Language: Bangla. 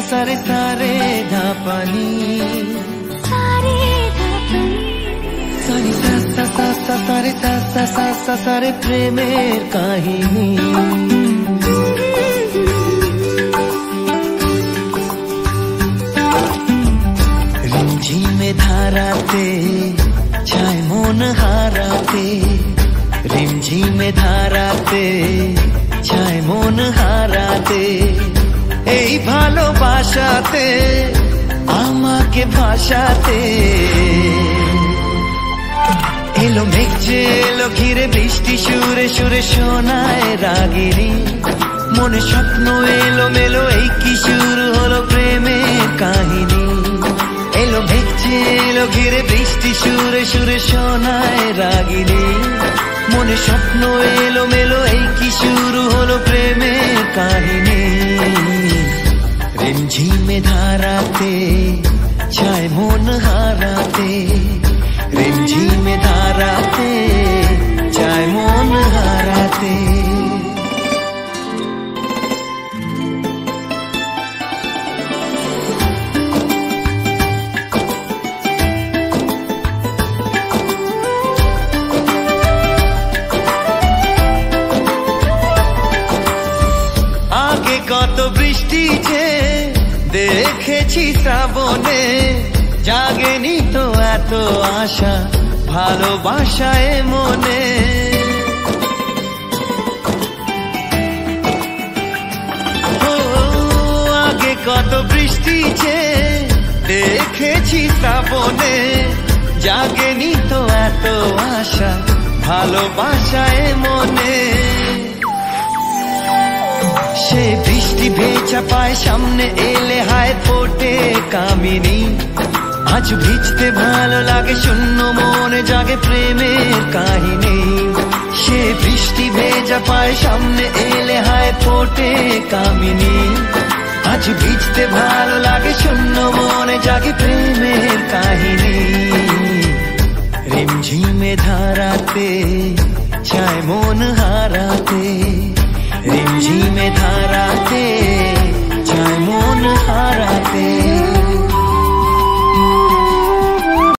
सारे सारे धापनी सारे सारे प्रेमेर काहिनी रिमझिमे धाराते छाय मन हाराते रिमझिमे धाराते छाय मन हाराते এই ভালোবাসাতে আমাকে ভাষাতে এলো মেঘ যে এলো ঘিরে বৃষ্টি সুরে সুরে শোনায় রাগিনী মনে স্বপ্ন এলো মেলো এই কি শুরু হলো প্রেমের কাহিনী এলো মেঘ যে এলো ঘিরে বৃষ্টি সুরে সুরে শোনায় রাগিনী মনে স্বপ্ন এলো মেলো এই কি শুরু হলো প্রেমের কাহিনী रिमझिमे धाराते छाय मन हाराते रिमझिमे धाराते छाय मन हाराते आगे कत बृष्टि छे দেখেছি শ্রাবণে জাগেনি তো এত আশা ভালোবাসায় মনে ও আগে কত বৃষ্টি যে দেখেছি শ্রাবণে জাগেনি তো এত আশা ভালোবাসায় মনে সে বৃষ্টি ভেজা পায় সামনে এলে হায় ফোটে কামিনী আজ ভিজতে ভালো লাগে শূন্য মনে জাগে প্রেমের কাহিনী সে বৃষ্টি ভেজা পায় সামনে এলে হায় ফোটে কামিনী আজ ভিজতে ভালো লাগে শূন্য মনে জাগে প্রেমের কাহিনী रिमझिमे धाराते छाय मन हाराते रिमझिमे धाराते